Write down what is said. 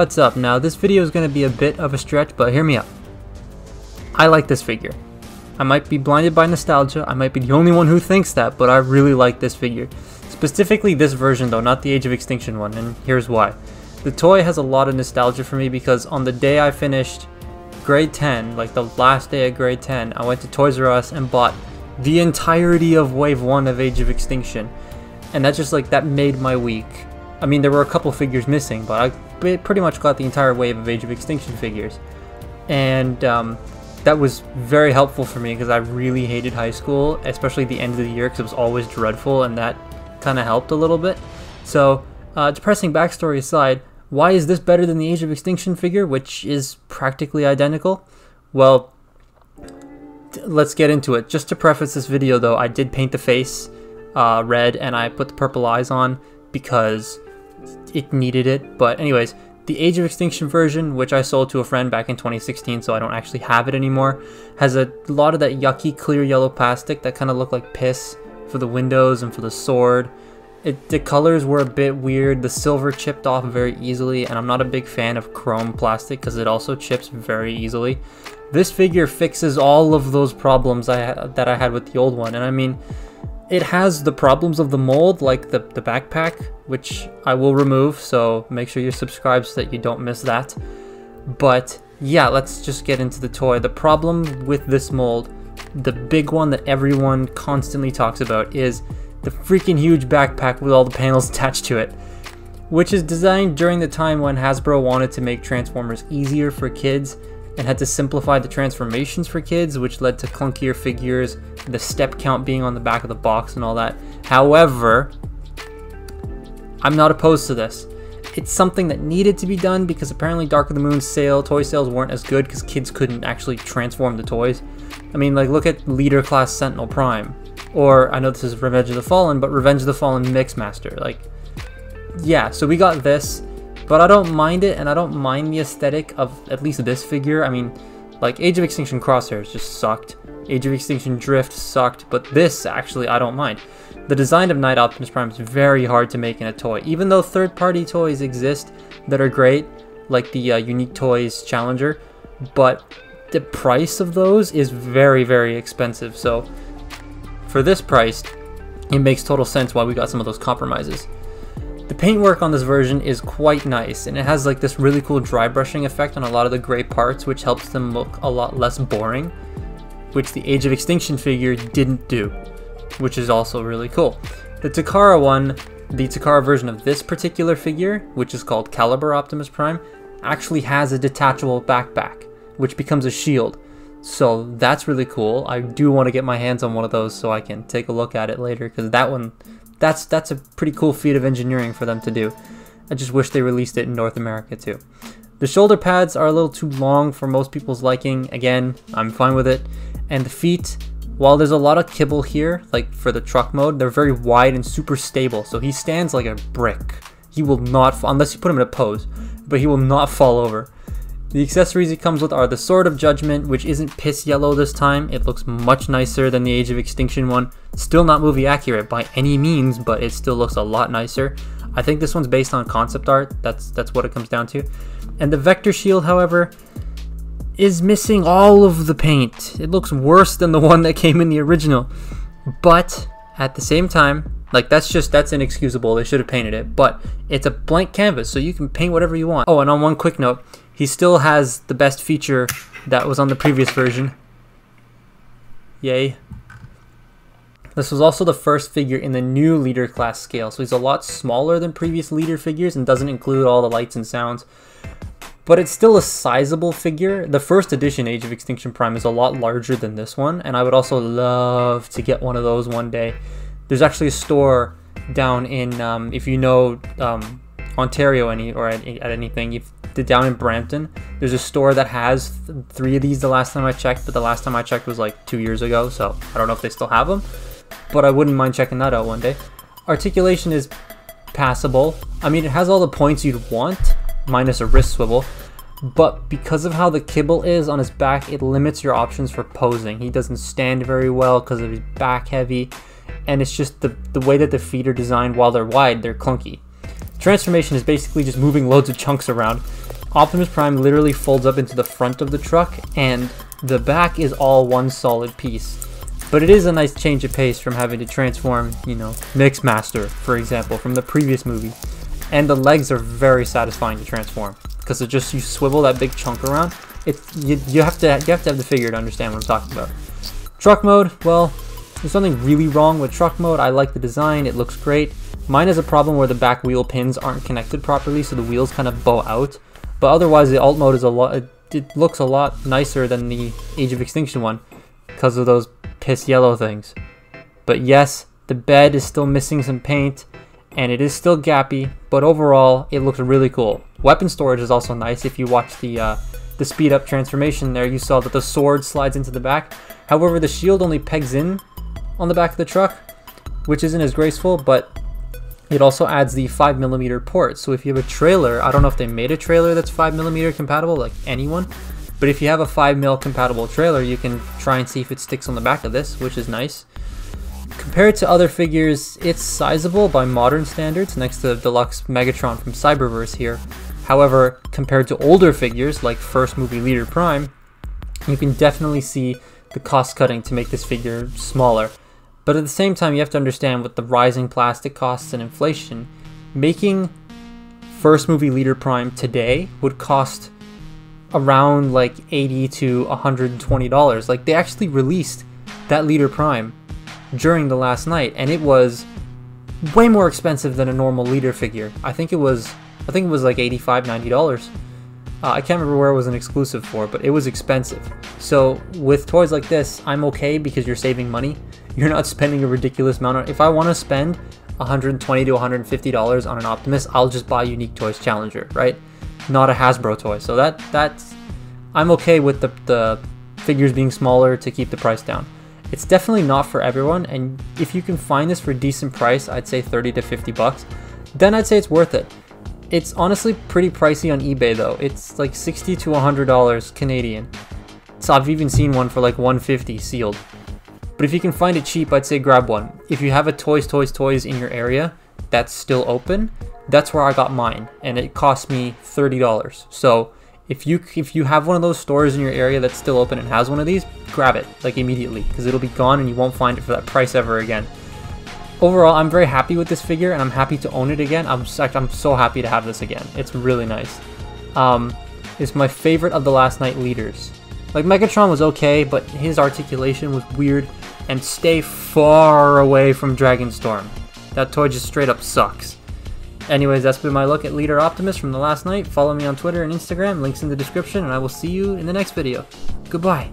what's up? Now this video is going to be a bit of a stretch, but hear me out. I like this figure. I might be blinded by nostalgia, I might be the only one who thinks that, but I really like this figure. Specifically this version though, not the Age of Extinction one, and here's why. The toy has a lot of nostalgia for me because on the day I finished grade 10, like the last day of grade 10, I went to Toys R Us and bought the entirety of Wave 1 of Age of Extinction. And that just that made my week. I mean, there were a couple figures missing, but I pretty much got the entire wave of Age of Extinction figures. And that was very helpful for me because I really hated high school, especially the end of the year because it was always dreadful, and that kind of helped a little bit. So, depressing backstory aside, why is this better than the Age of Extinction figure, which is practically identical? Well, let's get into it. Just to preface this video though, I did paint the face red and I put the purple eyes on because it needed it. But anyways, the Age of Extinction version, which I sold to a friend back in 2016, so I don't actually have it anymore, has a lot of that yucky clear yellow plastic that kind of looked like piss for the windows and for the sword. The colors were a bit weird, the silver chipped off very easily, and I'm not a big fan of chrome plastic because it also chips very easily. This figure fixes all of those problems that I had with the old one, and I mean, it has the problems of the mold, like the backpack, which I will remove, so make sure you're subscribed so that you don't miss that. But yeah, let's just get into the toy. The problem with this mold, the big one that everyone constantly talks about, is the freaking huge backpack with all the panels attached to it, which is designed during the time when Hasbro wanted to make Transformers easier for kids and had to simplify the transformations for kids, which led to clunkier figures, the step count being on the back of the box and all that. However, I'm not opposed to this. It's something that needed to be done because apparently Dark of the Moon's toy sales weren't as good because kids couldn't actually transform the toys. I mean, look at Leader Class Sentinel Prime, or I know this is Revenge of the Fallen, but Revenge of the Fallen Mixmaster. Yeah, so we got this. But I don't mind it, and I don't mind the aesthetic of at least this figure. I mean, Age of Extinction Crosshairs just sucked. Age of Extinction Drift sucked, but this, actually, I don't mind. The design of Knight Optimus Prime is very hard to make in a toy. Even though third-party toys exist that are great, like the Unique Toys Challenger, but the price of those is very, very expensive. So, for this price, it makes total sense why we got some of those compromises. The paintwork on this version is quite nice, and it has this really cool dry brushing effect on a lot of the gray parts, which helps them look a lot less boring, which the Age of Extinction figure didn't do, which is also really cool. The Takara one, the Takara version of this particular figure, which is called Caliber Optimus Prime, actually has a detachable backpack, which becomes a shield. So that's really cool. I do want to get my hands on one of those so I can take a look at it later, because that one, that's a pretty cool feat of engineering for them to do. I just wish they released it in North America too. The shoulder pads are a little too long for most people's liking. Again, I'm fine with it. And the feet, while there's a lot of kibble here, for the truck mode, they're very wide and super stable. So he stands like a brick. He will not fall, unless you put him in a pose, but he will not fall over. The accessories it comes with are the Sword of Judgment, which isn't piss yellow this time. It looks much nicer than the Age of Extinction one. Still not movie accurate by any means, but it still looks a lot nicer. I think this one's based on concept art. That's what it comes down to. And the Vector Shield, however, is missing all of the paint. It looks worse than the one that came in the original. But at the same time, that's inexcusable. They should have painted it. But it's a blank canvas, so you can paint whatever you want. Oh, and on one quick note, he still has the best feature that was on the previous version. Yay. This was also the first figure in the new Leader class scale, so he's a lot smaller than previous Leader figures and doesn't include all the lights and sounds. But it's still a sizable figure. The first edition Age of Extinction Prime is a lot larger than this one, and I would also love to get one of those one day. There's actually a store down in, if you know Ontario at anything, down in Brampton, there's a store that has 3 of these the last time I checked, but the last time I checked was 2 years ago, so I don't know if they still have them, but I wouldn't mind checking that out one day. Articulation is passable. I mean, it has all the points you'd want, minus a wrist swivel, but because of how the kibble is on his back, it limits your options for posing. He doesn't stand very well because of his back heavy, and it's just the way that the feet are designed. While they're wide, they're clunky. Transformation is basically just moving loads of chunks around. Optimus Prime literally folds up into the front of the truck, and the back is all one solid piece. But it is a nice change of pace from having to transform, you know, Mixmaster, for example, from the previous movie. And the legs are very satisfying to transform, because it just, you swivel that big chunk around. You have to have the figure to understand what I'm talking about. Truck mode, well, there's nothing really wrong with truck mode. I like the design, it looks great. Mine has a problem where the back wheel pins aren't connected properly, so the wheels kind of bow out. But otherwise, the alt mode is it looks a lot nicer than the Age of Extinction one because of those piss yellow things. But yes, the bed is still missing some paint, and it is still gappy, but overall, it looks really cool. Weapon storage is also nice. If you watch the speed up transformation there, you saw that the sword slides into the back. However, the shield only pegs in on the back of the truck, which isn't as graceful, but it also adds the 5mm port. So if you have a trailer, I don't know if they made a trailer that's 5mm compatible, like anyone, but if you have a 5mm compatible trailer, you can try and see if it sticks on the back of this, which is nice. Compared to other figures, it's sizable by modern standards next to Deluxe Megatron from Cyberverse here. However, compared to older figures like first movie Leader Prime, you can definitely see the cost cutting to make this figure smaller. But at the same time, you have to understand with the rising plastic costs and inflation, making first movie Leader Prime today would cost around like $80 to $120. Like, they actually released that Leader Prime during the last night, and it was way more expensive than a normal Leader figure. I think it was like $85, $90. I can't remember where it was an exclusive for, but it was expensive. So with toys like this, I'm okay because you're saving money. You're not spending a ridiculous amount. If I want to spend $120 to $150 on an Optimus, I'll just buy Unique Toys Challenger, right? Not a Hasbro toy. So that's I'm okay with the figures being smaller to keep the price down. It's definitely not for everyone, and if you can find this for a decent price, I'd say 30 to 50 bucks, then I'd say it's worth it. It's honestly pretty pricey on eBay though. It's like $60 to $100 Canadian. So I've even seen one for like $150 sealed. But if you can find it cheap, I'd say grab one. If you have a Toys in your area that's still open, that's where I got mine, and it cost me $30. So if you have one of those stores in your area that's still open and has one of these, grab it like immediately, because it'll be gone and you won't find it for that price ever again. Overall, I'm very happy with this figure, and I'm happy to own it again. I'm so happy to have this again. It's really nice. It's my favorite of the last night leaders. Like, Megatron was okay, but his articulation was weird, and stay far away from Dragonstorm. That toy just straight up sucks. Anyways, that's been my look at Leader Optimus from the last night. Follow me on Twitter and Instagram, links in the description, and I will see you in the next video. Goodbye.